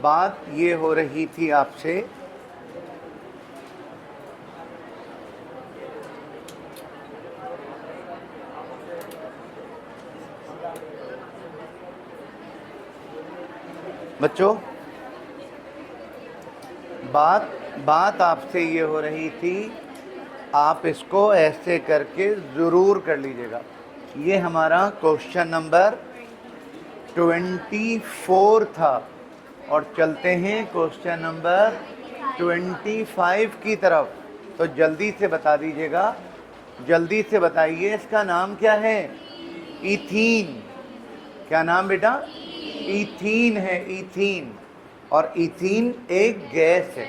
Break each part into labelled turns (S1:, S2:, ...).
S1: बात ये हो रही थी आपसे बच्चों, बात आपसे ये हो रही थी, आप इसको ऐसे करके ज़रूर कर लीजिएगा। ये हमारा क्वेश्चन नंबर 24 था और चलते हैं क्वेश्चन नंबर 25 की तरफ। तो जल्दी से बता दीजिएगा, जल्दी से बताइए, इसका नाम क्या है? इथीन। क्या नाम बेटा? इथीन है, इथीन। और इथीन एक गैस है,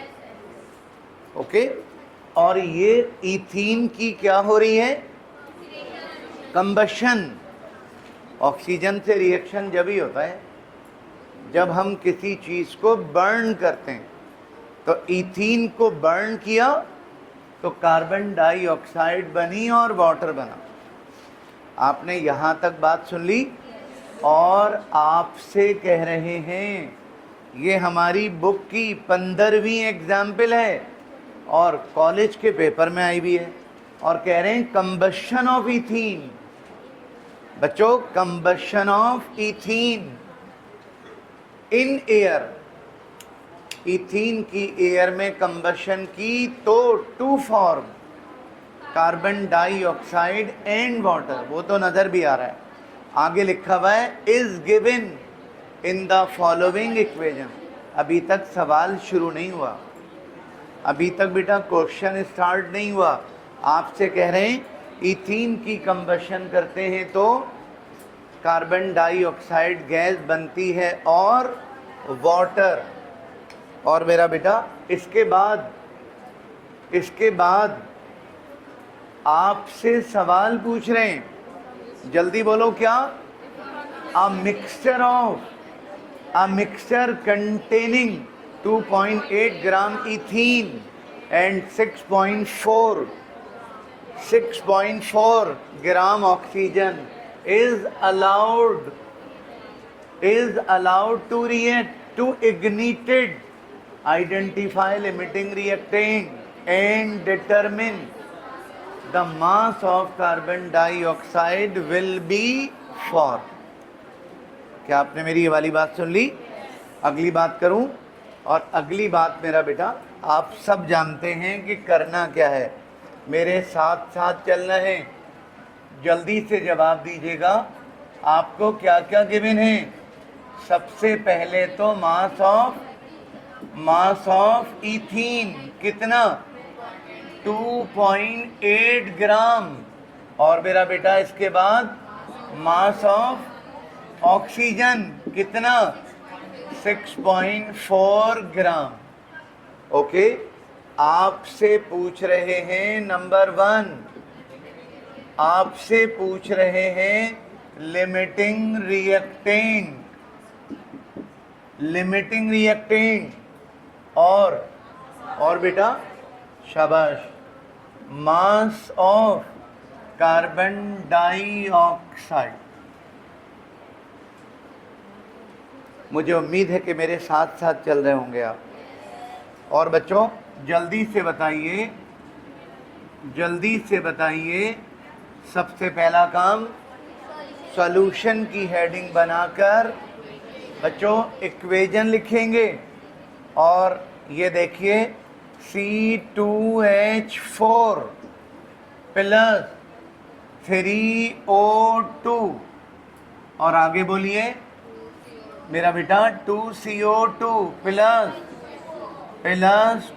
S1: ओके। और ये इथीन की क्या हो रही है? कंबशन। ऑक्सीजन से रिएक्शन जब ही होता है जब हम किसी चीज़ को बर्न करते हैं। तो इथीन को बर्न किया तो कार्बन डाइऑक्साइड बनी और वाटर बना। आपने यहाँ तक बात सुन ली और आपसे कह रहे हैं, ये हमारी बुक की 15वीं एग्जाम्पल है और कॉलेज के पेपर में आई भी है। और कह रहे हैं कंबशन ऑफ इथीन। बच्चों, combustion of ethene in air. Ethene की एयर में कंबशन की तो to form, carbon dioxide and water. वो तो नज़र भी आ रहा है, आगे लिखा हुआ है is given in the following equation. अभी तक सवाल शुरू नहीं हुआ, अभी तक बेटा क्वेश्चन स्टार्ट नहीं हुआ। आपसे कह रहे हैं इथीन की कंबशन करते हैं तो कार्बन डाइऑक्साइड गैस बनती है और वाटर। और मेरा बेटा इसके बाद आपसे सवाल पूछ रहे हैं, जल्दी बोलो क्या? A mixture containing 2.8 gram ethene and 6.4 gram oxygen is allowed to react to ignited. Identify limiting reactant and determine the mass of carbon dioxide will be for। क्या आपने मेरी ये वाली बात सुन ली? अगली बात करूं, और अगली बात मेरा बेटा आप सब जानते हैं कि करना क्या है। मेरे साथ साथ चलना है, जल्दी से जवाब दीजिएगा। आपको क्या क्या गिवन है? सबसे पहले तो मास ऑफ इथीन कितना? 2.8 ग्राम। और मेरा बेटा इसके बाद मास ऑफ ऑक्सीजन कितना? 6.4 ग्राम। ओके, आपसे पूछ रहे हैं नंबर 1, आपसे पूछ रहे हैं लिमिटिंग रिएक्टेंट और बेटा शाबाश, मास ऑफ कार्बन डाइऑक्साइड। मुझे उम्मीद है कि मेरे साथ साथ चल रहे होंगे आप। और बच्चों जल्दी से बताइए, सबसे पहला काम सॉल्यूशन की हेडिंग बनाकर बच्चों इक्वेशन लिखेंगे। और ये देखिए C2H4 प्लस 3O2 और आगे बोलिए मेरा बेटा 2CO2 प्लस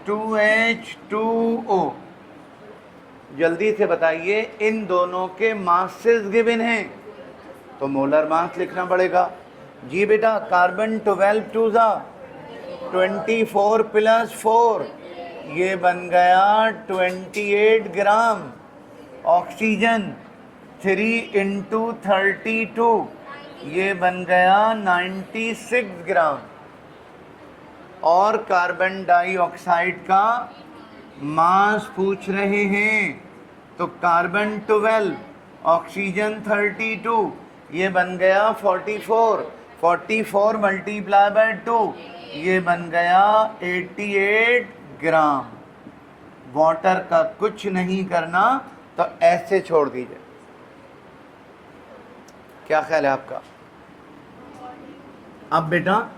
S1: 2H2O। जल्दी से बताइए, इन दोनों के मासेस गिवन हैं तो मोलर मास लिखना पड़ेगा। जी बेटा, कार्बन 12 2 24 प्लस 4, ये बन गया 28 ग्राम। ऑक्सीजन 3 इंटू 32, ये बन गया 96 ग्राम। और कार्बन डाइऑक्साइड का मास पूछ रहे हैं तो कार्बन 12 ऑक्सीजन 32, ये बन गया 44। 44 मल्टीप्लाई बाय 2, ये बन गया 88 ग्राम। वाटर का कुछ नहीं करना, तो ऐसे छोड़ दीजिए। क्या ख्याल है आपका? अब बेटा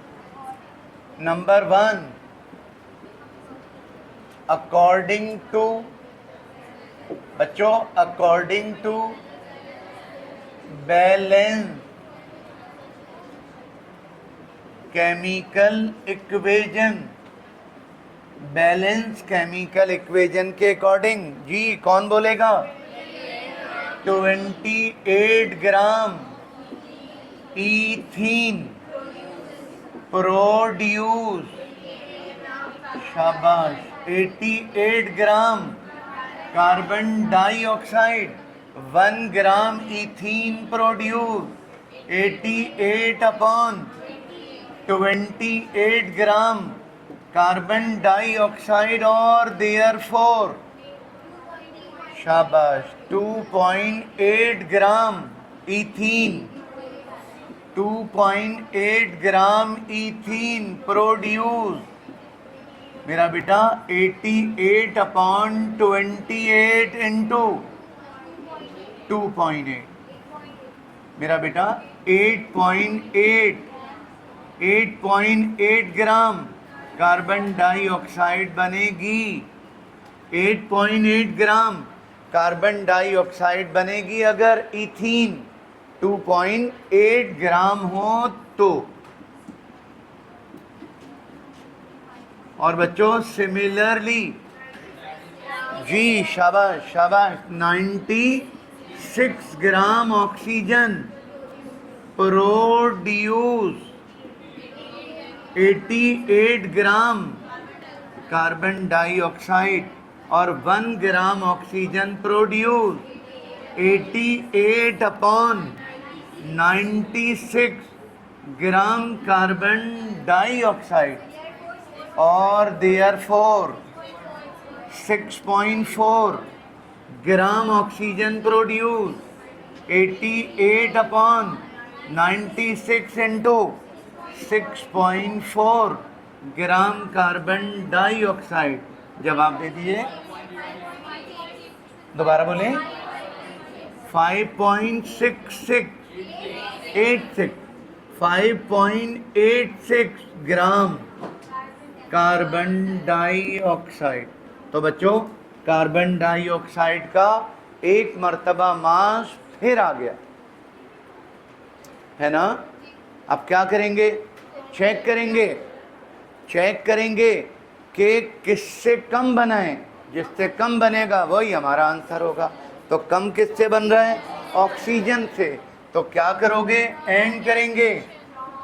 S1: नंबर 1, अकॉर्डिंग टू, बच्चों according to balance chemical equation, balance chemical equation के अकॉर्डिंग, जी कौन बोलेगा? 28 ग्राम इथीन प्रोड्यूस, शाबाश। 88 gram carbon dioxide, 1 gram ethene produce, 88 upon 28 gram carbon dioxide, और देयरफॉर शाबाश 2.8 gram ethene, 2.8 gram ethene produce. मेरा बेटा 88 अपॉन 28 इंटू 2.8, मेरा बेटा 8.8 ग्राम कार्बन डाइऑक्साइड बनेगी। 8.8 ग्राम कार्बन डाइऑक्साइड बनेगी अगर इथीन 2.8 ग्राम हो तो। और बच्चों सिमिलरली, जी शाबाश शाबाश, 96 gram oxygen produce, 88 gram carbon dioxide और 1 gram oxygen produce, 88 upon 96 gram carbon dioxide, और therefore 6.4 gram oxygen produce, 88 upon 96 into 6.4 gram carbon dioxide. जवाब दे दीजिए, दोबारा बोलें। 5.86 ग्राम कार्बन डाइऑक्साइड। तो बच्चों कार्बन डाइऑक्साइड का एक मर्तबा मास फिर आ गया है ना। अब क्या करेंगे? चेक करेंगे कि किससे कम बना है। जिससे कम बनेगा वही हमारा आंसर होगा। तो कम किससे बन रहा है? ऑक्सीजन से। तो क्या करोगे? एंड करेंगे।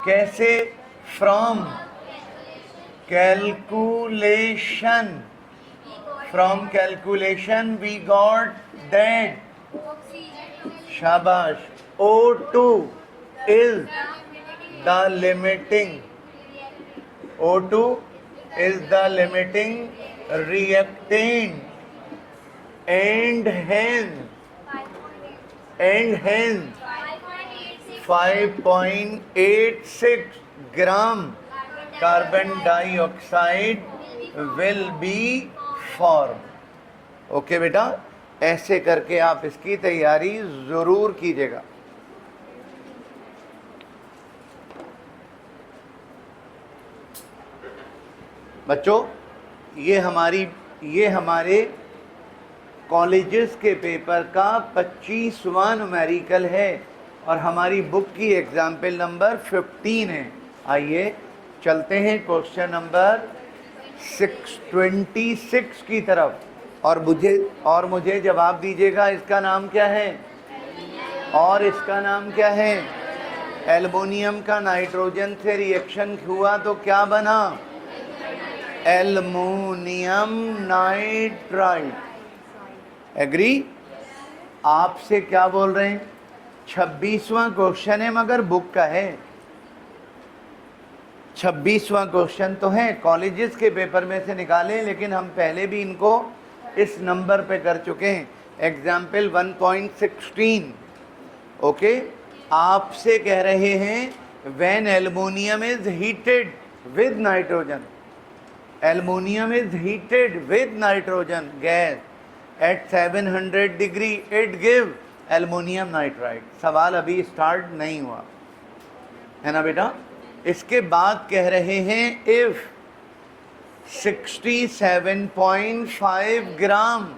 S1: कैसे? From calculation we got that, शाबाश, O2 is the limiting, O2 is the limiting reactant, and hence 5.86 gram carbon dioxide will be formed। Okay बेटा, ऐसे करके आप इसकी तैयारी जरूर कीजिएगा। बच्चों ये हमारे कॉलेजेस के पेपर का 25वां न्यूमेरिकल है और हमारी बुक की एग्जाम्पल नंबर 15 है। आइए चलते हैं क्वेश्चन नंबर 626 की तरफ और मुझे जवाब दीजिएगा। इसका नाम क्या है? और इसका नाम क्या है? एल्युमिनियम का नाइट्रोजन से रिएक्शन हुआ तो क्या बना? Aluminium nitride. एग्री? आपसे क्या बोल रहे हैं? 26वां क्वेश्चन है मगर बुक का है। 26वां क्वेश्चन तो है, कॉलेजेस के पेपर में से निकाले, लेकिन हम पहले भी इनको इस नंबर पे कर चुके हैं। एग्जाम्पल 1.16। ओके, आपसे कह रहे हैं when aluminum is heated with nitrogen, aluminum is heated with nitrogen gas at 700 degree, it give aluminum nitride. सवाल अभी स्टार्ट नहीं हुआ है ना बेटा। इसके बाद कह रहे हैं if 67.5 gram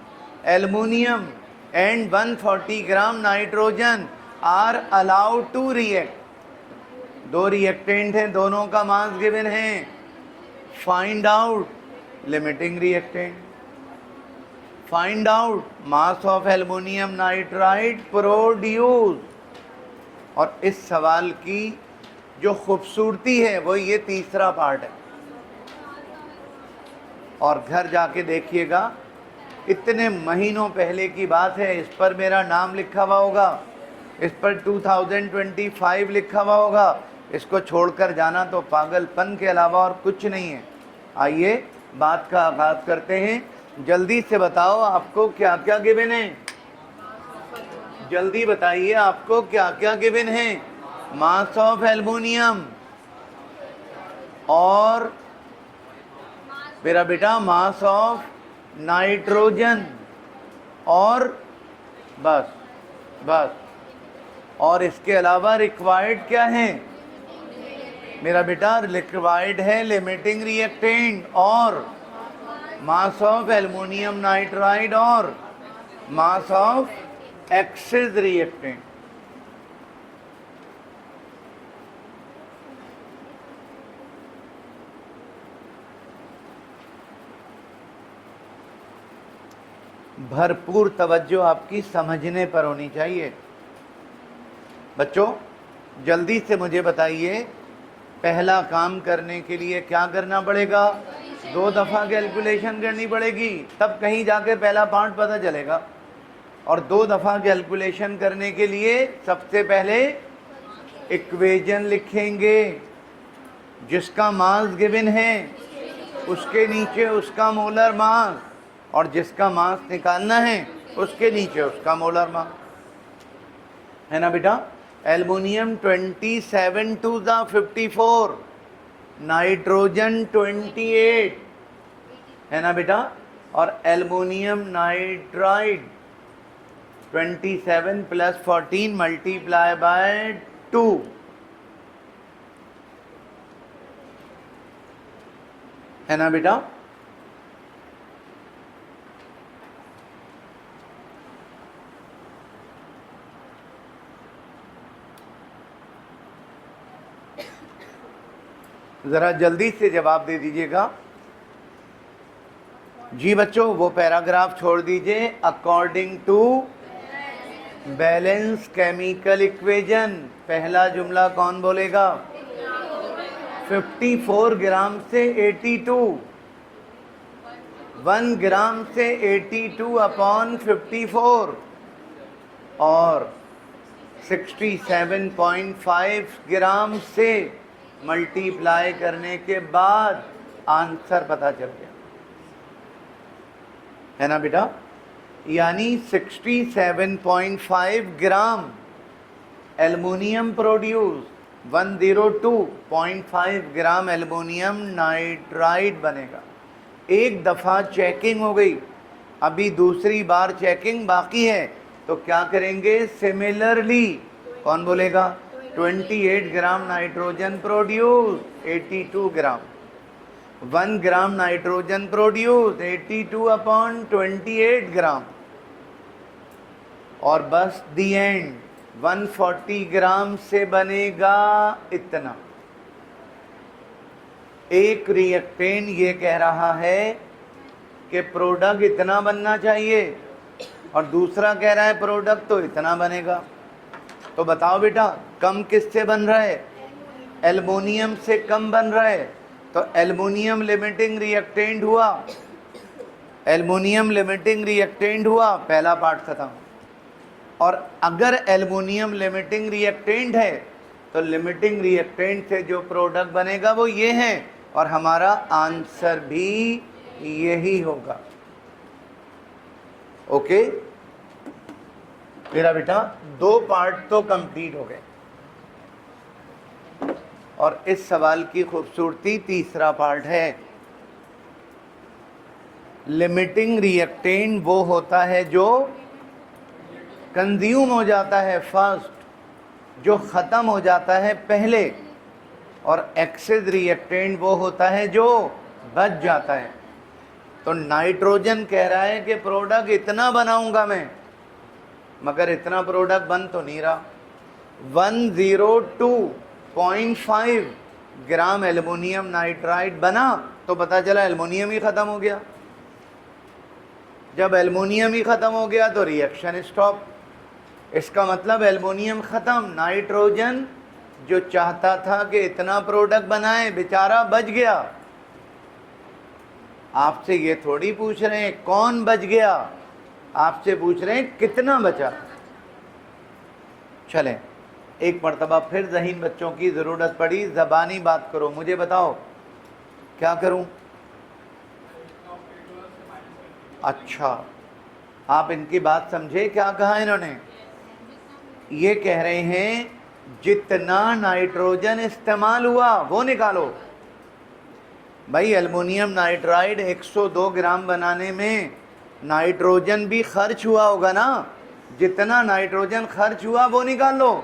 S1: aluminium and 140 gram nitrogen are allowed to react, दो रिएक्टेंट हैं, दोनों का मास गिवन है, find out limiting reactant, find out mass of aluminium nitride produce. और इस सवाल की जो खूबसूरती है वो ये तीसरा पार्ट है, और घर जाके देखिएगा, इतने महीनों पहले की बात है, इस पर मेरा नाम लिखा हुआ होगा, इस पर 2025 लिखा हुआ होगा। इसको छोड़कर जाना तो पागलपन के अलावा और कुछ नहीं है। आइए बात का आगाज करते हैं। जल्दी से बताओ आपको क्या क्या गिवन है, जल्दी बताइए आपको क्या क्या गिवन है। मास ऑफ एल्युमिनियम और मेरा बेटा मास ऑफ नाइट्रोजन, और बस बस, और इसके अलावा रिक्वायर्ड क्या है मेरा बेटा, रिक्वायर्ड है लिमिटिंग रिएक्टेंट और मास ऑफ एल्युमिनियम नाइट्राइड और मास ऑफ एक्सिस रिएक्टेंट। भरपूर तवज्जो आपकी समझने पर होनी चाहिए। बच्चों जल्दी से मुझे बताइए, पहला काम करने के लिए क्या करना पड़ेगा? 2 दफ़ा कैलकुलेशन करनी पड़ेगी, तब कहीं जाके पहला पार्ट पता चलेगा। और 2 दफ़ा कैलकुलेशन करने के लिए सबसे पहले इक्वेशन लिखेंगे, जिसका मास गिवन है उसके नीचे उसका मोलर मास, और जिसका मास निकालना है उसके नीचे उसका मोलर मास, है ना बेटा। एल्युमिनियम 27 to the 54, नाइट्रोजन 28, है ना बेटा, और एल्युमिनियम नाइट्राइड 27 + 14 मल्टीप्लाई बाय 2, है ना बेटा। ज़रा जल्दी से जवाब दे दीजिएगा जी बच्चों। वो पैराग्राफ छोड़ दीजिए। According to balance chemical equation, पहला जुमला कौन बोलेगा? 54 ग्राम से 82, 1 ग्राम से 82/54 और 67.5 ग्राम से मल्टीप्लाई करने के बाद आंसर पता चल गया, है ना बेटा। यानी 67.5 ग्राम aluminium produce, 102.5 gram aluminium nitride बनेगा। एक दफ़ा चेकिंग हो गई, अभी दूसरी बार चेकिंग बाकी है, तो क्या करेंगे? सिमिलरली कौन बोलेगा? 28 ग्राम नाइट्रोजन प्रोड्यूस, 82 ग्राम, 1 ग्राम नाइट्रोजन प्रोड्यूस 82/28 ग्राम, और बस दी एंड 140 ग्राम से बनेगा इतना। एक रिएक्टेंट ये कह रहा है कि प्रोडक्ट इतना बनना चाहिए, और दूसरा कह रहा है प्रोडक्ट तो इतना बनेगा। तो बताओ बेटा, कम किससे बन रहा है? एल्युमिनियम से कम बन रहा है, तो एल्युमिनियम लिमिटिंग रिएक्टेंट हुआ, एल्युमिनियम लिमिटिंग रिएक्टेंट हुआ, पहला पार्ट खत्म। और अगर एल्युमिनियम लिमिटिंग रिएक्टेंट है तो लिमिटिंग रिएक्टेंट से जो प्रोडक्ट बनेगा वो ये है, और हमारा आंसर भी यही होगा। ओके मेरा बेटा, 2 पार्ट तो कंप्लीट हो गए। और इस सवाल की खूबसूरती तीसरा पार्ट है। लिमिटिंग रिएक्टेंट वो होता है जो कंज्यूम हो जाता है फर्स्ट, जो ख़त्म हो जाता है पहले, और एक्सेस रिएक्टेंट वो होता है जो बच जाता है। तो नाइट्रोजन कह रहा है कि प्रोडक्ट इतना बनाऊंगा मैं, मगर इतना प्रोडक्ट बन तो नहीं रहा। 102.5 ग्राम एल्युमिनियम नाइट्राइड बना तो पता चला एल्युमिनियम ही ख़त्म हो गया। जब एल्युमिनियम ही ख़त्म हो गया तो रिएक्शन स्टॉप। इसका मतलब एल्युमिनियम ख़त्म, नाइट्रोजन जो चाहता था कि इतना प्रोडक्ट बनाए बेचारा बच गया। आपसे ये थोड़ी पूछ रहे हैं कौन बच गया, आपसे पूछ रहे हैं कितना बचा। चलें, एक मर्तबा फिर ज़हीन बच्चों की ज़रूरत पड़ी, ज़बानी बात करो, मुझे बताओ क्या करूं? अच्छा, आप इनकी बात समझे, क्या कहा इन्होंने? ये कह रहे हैं जितना नाइट्रोजन इस्तेमाल हुआ वो निकालो। भाई एल्युमिनियम नाइट्राइड 102 ग्राम बनाने में नाइट्रोजन भी खर्च हुआ होगा ना, जितना नाइट्रोजन खर्च हुआ वो निकाल लो।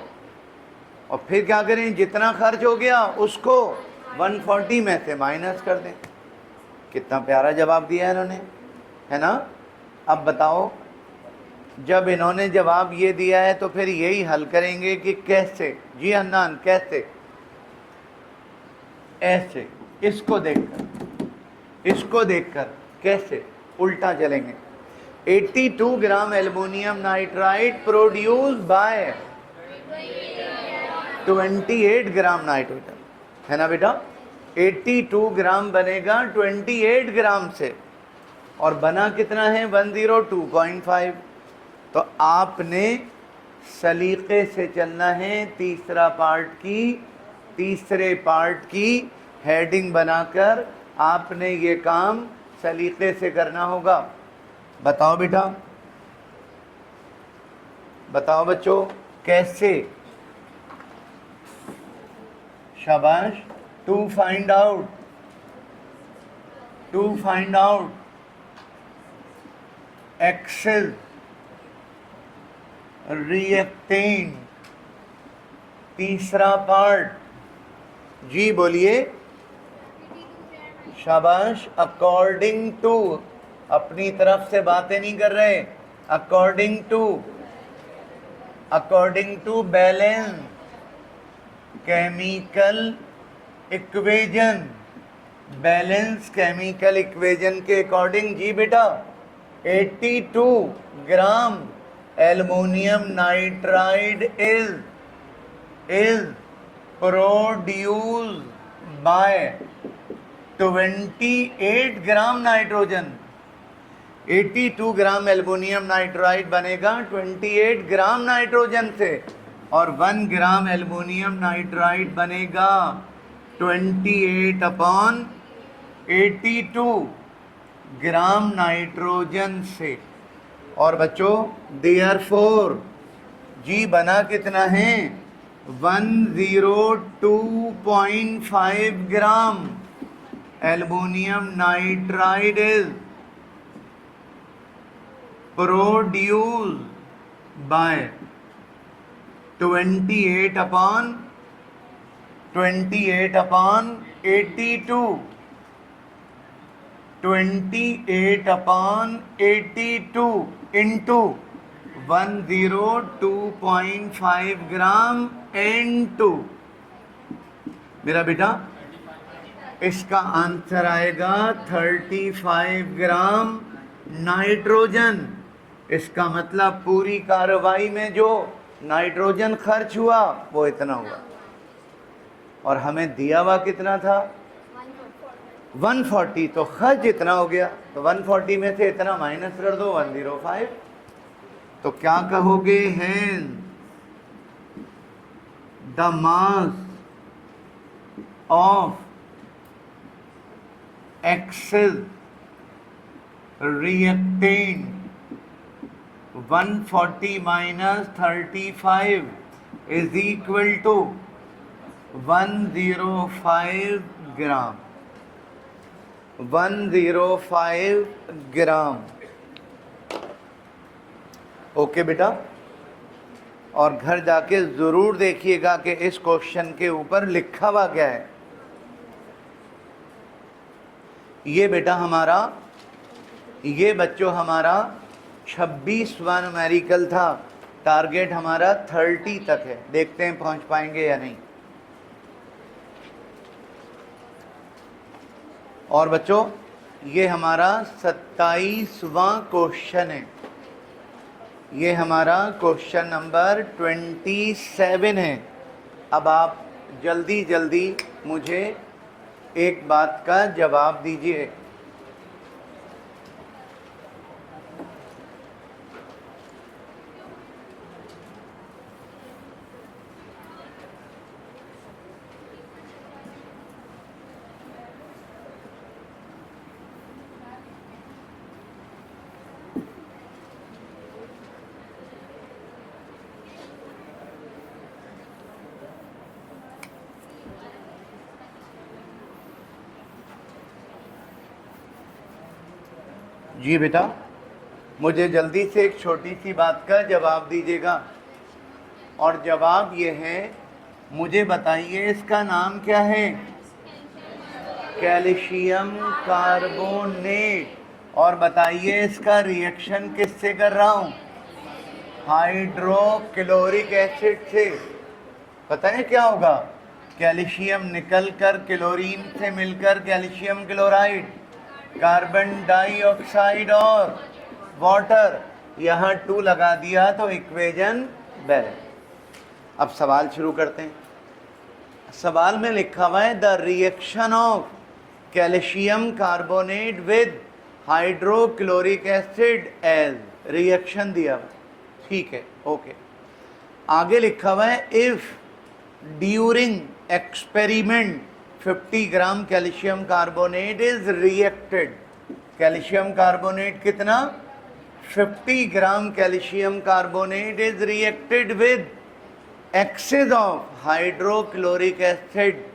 S1: और फिर क्या करें, जितना खर्च हो गया उसको 140 में से माइनस कर दें। कितना प्यारा जवाब दिया इन्होंने, है ना? अब बताओ, जब इन्होंने जवाब ये दिया है तो फिर यही हल करेंगे कि कैसे। जी हन्नान, कैसे? ऐसे, इसको देखकर कैसे उल्टा चलेंगे। 82 gram aluminium nitride produce by 28 gram nitrogen, है ना बेटा? 82 ग्राम बनेगा 28 ग्राम से, और बना कितना है? 102.5। तो आपने सलीके से चलना है, तीसरे पार्ट की हेडिंग बनाकर आपने ये काम सलीके से करना होगा। बताओ बेटा, बताओ बच्चों, कैसे? शाबाश। To find out excess reactant, तीसरा पार्ट। जी बोलिए, शाबाश। अकॉर्डिंग टू, अपनी तरफ से बातें नहीं कर रहे, according to balance chemical equation, balance chemical equation के अकॉर्डिंग। जी बेटा, 82 gram aluminium nitride is produced by 28 gram nitrogen. 82 gram aluminium nitride बनेगा 28 ग्राम नाइट्रोजन से, और 1 ग्राम एल्युमिनियम नाइट्राइड बनेगा 28/82 ग्राम नाइट्रोजन से। और बच्चों, देयरफॉर जी बना कितना है? 102.5 gram aluminium nitride is produced by 28/82 into 102.5 gram N2। मेरा बेटा, इसका आंसर आएगा 35 ग्राम नाइट्रोजन। इसका मतलब पूरी कार्रवाई में जो नाइट्रोजन खर्च हुआ वो इतना हुआ, और हमें दिया हुआ कितना था? 140। तो खर्च इतना हो गया, तो 140 में से इतना माइनस कर दो, 105। तो क्या कहोगे? हैं the mass of excess reactant 140 - 35 is equal to 105 gram, 105 gram. Okay बेटा, और घर जाके ज़रूर देखिएगा कि इस क्वेश्चन के ऊपर लिखा हुआ क्या है। ये बेटा हमारा, ये बच्चों हमारा 26वां न्यूमेरिकल था। टारगेट हमारा 30 तक है, देखते हैं पहुंच पाएंगे या नहीं। और बच्चों ये हमारा 27वां क्वेश्चन है, ये हमारा क्वेश्चन नंबर 27 है। अब आप जल्दी जल्दी मुझे एक बात का जवाब दीजिए। जी बेटा, मुझे जल्दी से एक छोटी सी बात का जवाब दीजिएगा। और जवाब ये है, मुझे बताइए इसका नाम क्या है? Calcium carbonate. और बताइए इसका रिएक्शन किससे कर रहा हूँ? हाइड्रोक्लोरिक एसिड से। पता है क्या होगा? कैल्शियम निकल कर क्लोरीन से मिलकर कैल्शियम क्लोराइड, कार्बन डाइऑक्साइड और वाटर, यहाँ 2 लगा दिया तो इक्वेशन बैलेंस। अब सवाल शुरू करते हैं। सवाल में लिखा हुआ है the reaction of calcium carbonate with hydrochloric acid as, reaction दिया हुआ, ठीक है, ओके। आगे लिखा हुआ है if during experiment 50 gram calcium carbonate is reacted. Calcium carbonate कितना? 50 gram calcium carbonate is reacted with excess of hydrochloric acid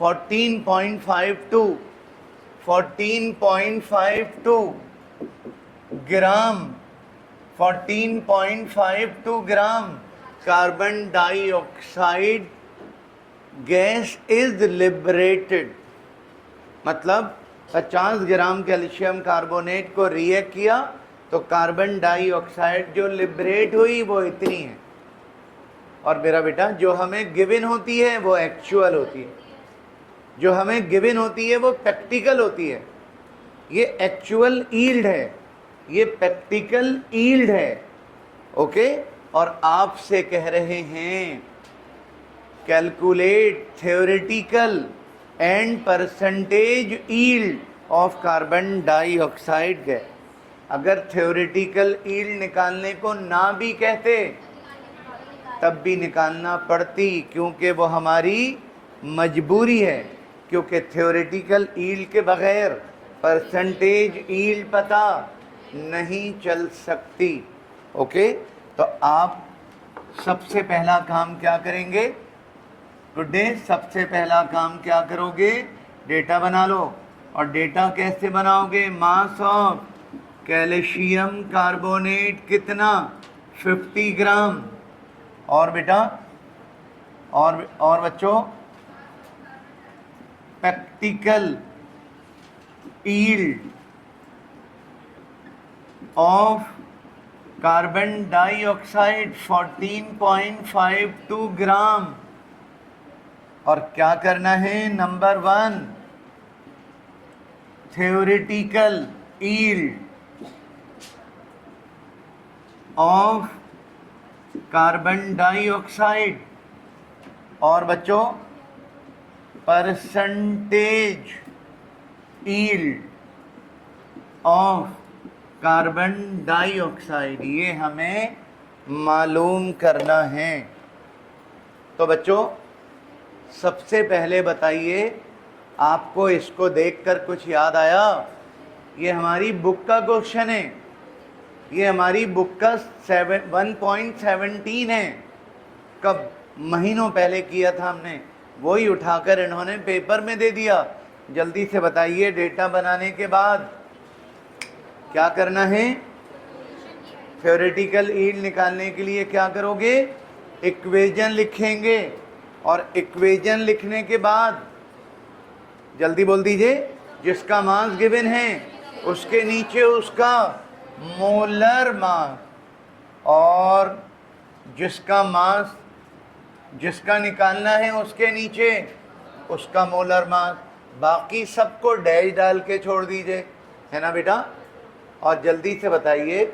S1: 14.52 gram, 14.52 gram carbon dioxide gas is liberated. मतलब 50 ग्राम कैल्शियम कार्बोनेट को react किया तो carbon dioxide जो liberate हुई वो इतनी है। और मेरा बेटा जो हमें गिवन होती है वो एक्चुअल होती है, जो हमें गिवन होती है वो प्रैक्टिकल होती है। ये एक्चुअल यील्ड है, ये प्रैक्टिकल यील्ड है, ओके। और आपसे कह रहे हैं calculate theoretical and percentage yield of carbon dioxide gas. अगर थ्योरेटिकल यील्ड निकालने को ना भी कहते तब भी निकालना पड़ती, क्योंकि वो हमारी मजबूरी है, क्योंकि थ्योरेटिकल यील्ड के बगैर परसेंटेज यील्ड पता नहीं चल सकती, ओके। तो आप सबसे पहला काम क्या करेंगे टुडे? सबसे पहला काम क्या करोगे? डेटा बना लो। और डेटा कैसे बनाओगे? मास ऑफ कैल्शियम कार्बोनेट कितना? 50 ग्राम। और बेटा और बच्चों practical yield of carbon dioxide 14.52 ग्राम। और क्या करना है? Number 1 theoretical yield of carbon dioxide, और बच्चों percentage yield of carbon dioxide, ये हमें मालूम करना है। तो बच्चों सबसे पहले बताइए, आपको इसको देखकर कुछ याद आया? ये हमारी बुक का क्वेश्चन है, ये हमारी बुक का 1.17 है। कब? महीनों पहले किया था हमने, वही उठाकर इन्होंने पेपर में दे दिया। जल्दी से बताइए, डेटा बनाने के बाद क्या करना है? थ्योरेटिकल यील्ड निकालने के लिए क्या करोगे? इक्वेशन लिखेंगे, और इक्वेशन लिखने के बाद जल्दी बोल दीजिए, जिसका मास गिवन है उसके नीचे उसका मोलर मास, और जिसका मास जिसका निकालना है उसके नीचे उसका मोलर मास। बाकी सबको डैश डाल के छोड़ दीजिए, है ना बेटा। और जल्दी से बताइए,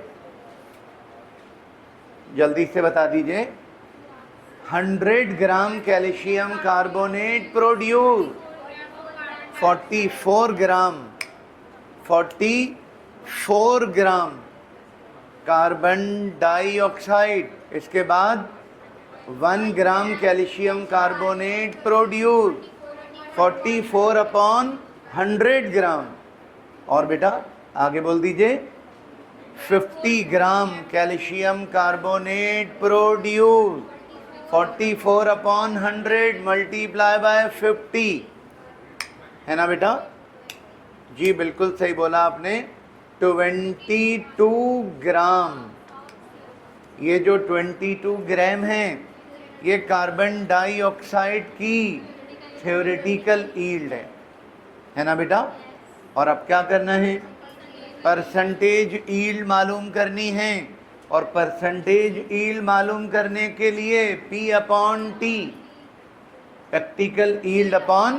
S1: जल्दी से बता दीजिए, 100 ग्राम कैल्शियम कार्बोनेट प्रोड्यूस 44 ग्राम कार्बन डाइऑक्साइड, इसके बाद 1 ग्राम कैल्शियम कार्बोनेट प्रोड्यूस 44/100 ग्राम। और बेटा आगे बोल दीजिए, 50 gram calcium carbonate produce 44/100 multiply by 50, है ना बेटा। जी बिल्कुल सही बोला आपने, 22 ग्राम। ये जो 22 ग्राम है ये कार्बन डाइऑक्साइड की थ्योरेटिकल यील्ड है ना बेटा। और अब क्या करना है? परसेंटेज यील्ड मालूम करनी है, और परसेंटेज यील्ड मालूम करने के लिए P/T, practical yield upon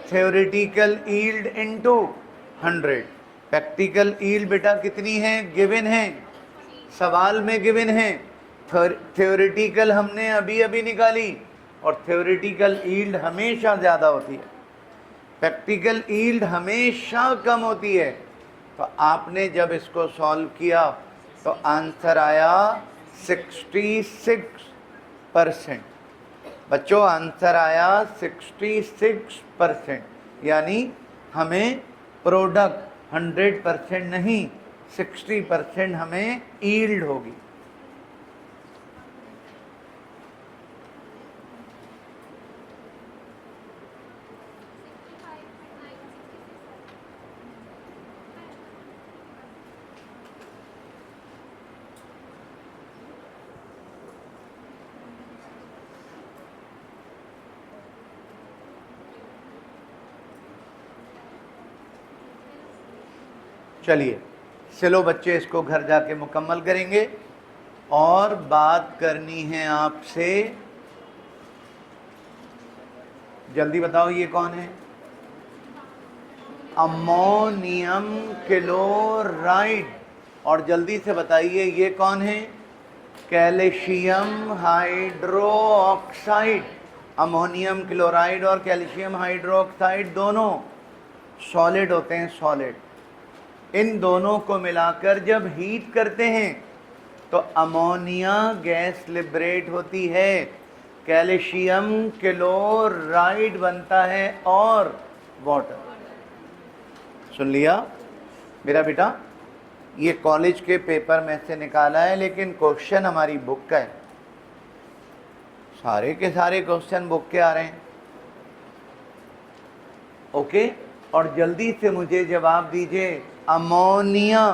S1: theoretical yield into 100। Practical yield बेटा कितनी है? गिवन है, सवाल में गिवन है। थ्योरेटिकल हमने अभी अभी निकाली, और थ्योरेटिकल यील्ड हमेशा ज़्यादा होती है, प्रैक्टिकल यील्ड हमेशा कम होती है। तो आपने जब इसको सॉल्व किया तो आंसर आया 66%। बच्चों आंसर आया 66%, यानी हमें प्रोडक्ट 100% नहीं 60% हमें यील्ड होगी। चलिए चलो बच्चे, इसको घर जाके मुकम्मल करेंगे। और बात करनी है आपसे, जल्दी बताओ ये कौन है? Ammonium chloride. और जल्दी से बताइए ये कौन है? Calcium hydroxide. अमोनियम क्लोराइड और कैल्शियम हाइड्रोक्साइड दोनों सॉलिड होते हैं, सॉलिड। इन दोनों को मिलाकर जब हीट करते हैं तो अमोनिया गैस लिबरेट होती है, कैल्शियम क्लोराइड बनता है और वाटर। सुन लिया मेरा बेटा? ये कॉलेज के पेपर में से निकाला है, लेकिन क्वेश्चन हमारी बुक का है। सारे के सारे क्वेश्चन बुक के आ रहे हैं। ओके, और जल्दी से मुझे जवाब दीजिए। Ammonia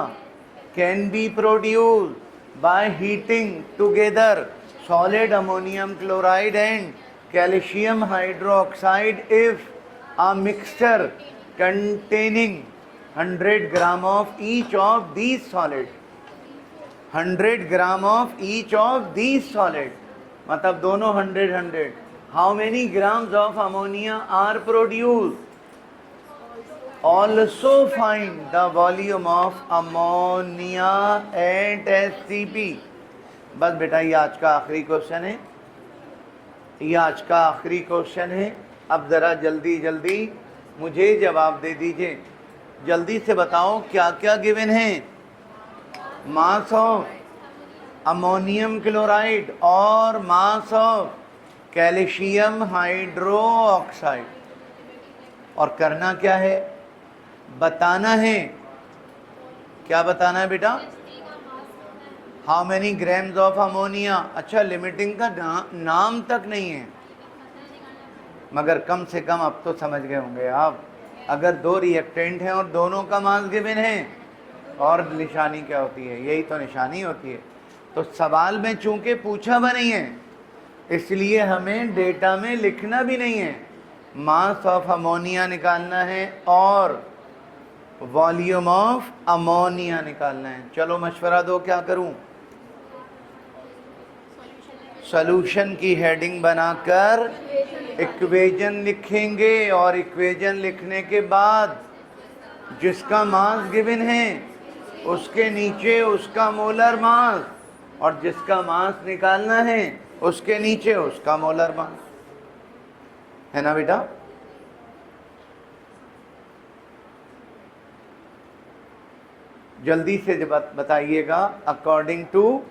S1: can be produce by heating together solid ammonium chloride and calcium hydroxide if a mixture containing 100 gram of each of these solid, 100 gram of each of these solid, मतलब दोनों 100। How many grams of ammonia are produced? Also find the volume of ammonia at SCP। बस बेटा ये आज का आखिरी question है, ये आज का आखिरी क्वेश्चन है। अब ज़रा जल्दी जल्दी मुझे जवाब दे दीजिए। जल्दी से बताओ क्या क्या गिवन है? मास ऑफ अमोनियम क्लोराइड और मास ऑफ कैल्शियम हाइड्रोक्साइड। और करना क्या है? बताना है। क्या बताना है बेटा? How many grams of ammonia. अच्छा, लिमिटिंग का नाम तक नहीं है, मगर कम से कम अब तो समझ गए होंगे आप। अगर दो रिएक्टेंट हैं और दोनों का मास गिवन है, और निशानी क्या होती है? यही तो निशानी होती है। तो सवाल में चूंकि पूछा भी नहीं है, इसलिए हमें डेटा में लिखना भी नहीं है। मास ऑफ अमोनिया निकालना है और वॉल्यूम ऑफ अमोनिया निकालना है। चलो मशवरा दो, क्या करूं? सॉल्यूशन की हेडिंग बनाकर इक्वेशन लिखेंगे, और इक्वेशन लिखने के बाद जिसका मास गिवन है उसके नीचे उसका मोलर मास, और जिसका मास निकालना है उसके नीचे उसका मोलर मास, है ना बेटा? जल्दी से बताइएगा। According to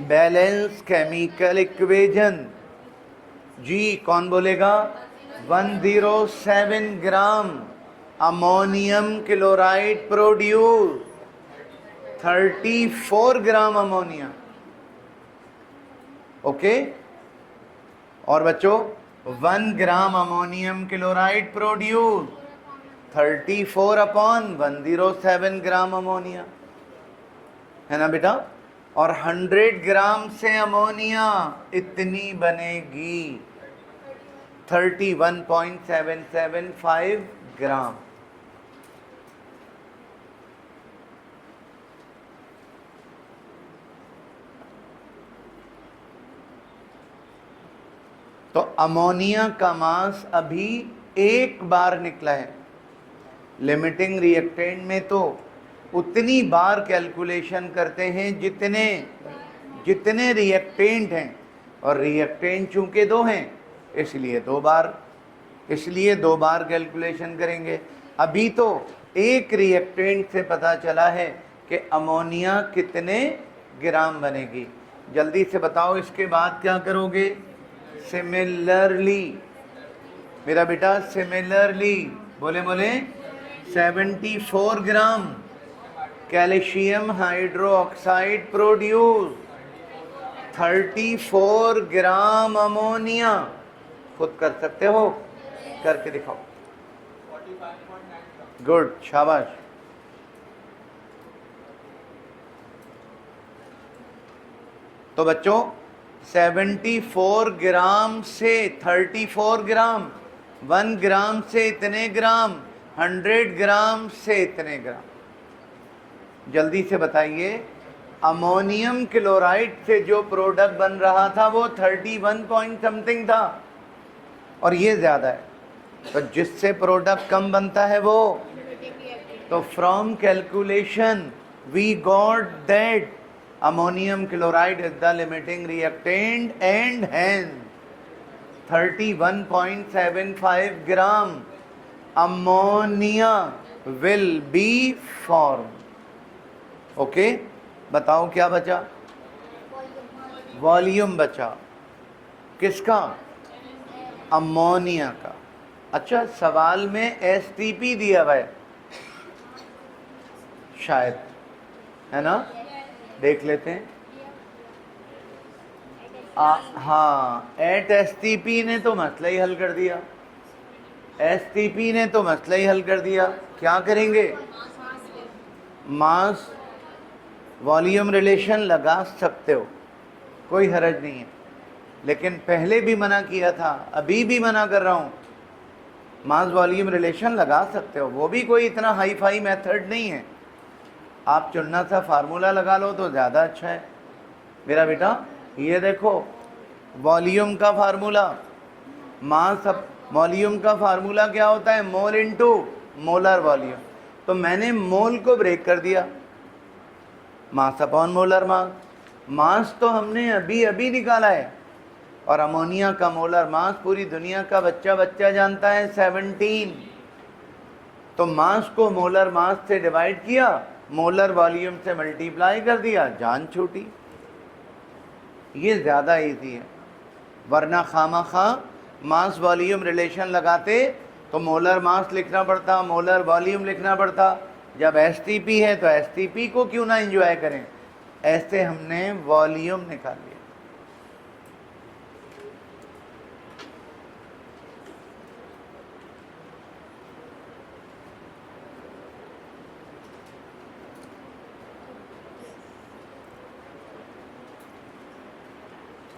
S1: balance chemical equation, जी कौन बोलेगा? 107 gram ammonium chloride produce 34 gram ammonia. Okay, और बच्चों 1 gram ammonium chloride produce 34 upon 107 gram ammonia, है ना बेटा? और 100 ग्राम से अमोनिया इतनी बनेगी 31.775 ग्राम। तो अमोनिया का मास अभी एक बार निकला है। लिमिटिंग रिएक्टेंट में तो उतनी बार कैलकुलेशन करते हैं जितने रिएक्टेंट हैं, और रिएक्टेंट चूंकि दो हैं इसलिए दो बार कैलकुलेशन करेंगे। अभी तो एक रिएक्टेंट से पता चला है कि अमोनिया कितने ग्राम बनेगी। जल्दी से बताओ, इसके बाद क्या करोगे? सिमिलरली मेरा बेटा, सिमिलरली बोले 74 ग्राम calcium hydroxide produce 34 gram ammonia. खुद कर सकते हो, करके दिखाओ। गुड, शाबाश। तो बच्चों 74 ग्राम से 34 ग्राम, 1 ग्राम से इतने ग्राम, 100 ग्राम से इतने ग्राम। जल्दी से बताइए, अमोनियम क्लोराइड से जो प्रोडक्ट बन रहा था वो 31 पॉइंट समथिंग था, और ये ज़्यादा है। तो जिससे प्रोडक्ट कम बनता है वो, तो from calculation we got that ammonium chloride is the limiting reactant, and hence 31.75 gram ammonia will be formed. Okay, बताओ क्या बचा? वॉल्यूम बचा। किसका? अमोनिया का। अच्छा, सवाल में एसटीपी दिया हुआ है शायद, है ना? देख लेते हैं। हाँ, एट एसटीपी ने तो मसला ही हल कर दिया। एसटीपी ने तो मसला ही हल कर दिया। क्या करेंगे? मास वॉल्यूम रिलेशन लगा सकते हो, कोई हर्ज नहीं है, लेकिन पहले भी मना किया था, अभी भी मना कर रहा हूँ। मास वॉल्यूम रिलेशन लगा सकते हो, वो भी कोई इतना हाई फाई मेथड नहीं है। आप चुनना सा फार्मूला लगा लो तो ज़्यादा अच्छा है मेरा बेटा। ये देखो, वॉल्यूम का फार्मूला, मास वॉल्यूम का फार्मूला क्या होता है? मोल इनटू मोलर वॉल्यूम। तो मैंने मोल को ब्रेक कर दिया, मास अपॉन मोलर मास। मास तो हमने अभी अभी निकाला है, और अमोनिया का मोलर मास पूरी दुनिया का बच्चा जानता है 17। तो मास को मोलर मास से डिवाइड किया, मोलर वॉल्यूम से मल्टीप्लाई कर दिया, जान छूटी। ये ज़्यादा इजी है, वरना खामखा मास वॉल्यूम रिलेशन लगाते तो मोलर मास लिखना पड़ता, मोलर वॉल्यूम लिखना पड़ता। जब एसटीपी है तो एसटीपी को क्यों ना एंजॉय करें, ऐसे हमने वॉल्यूम निकाला।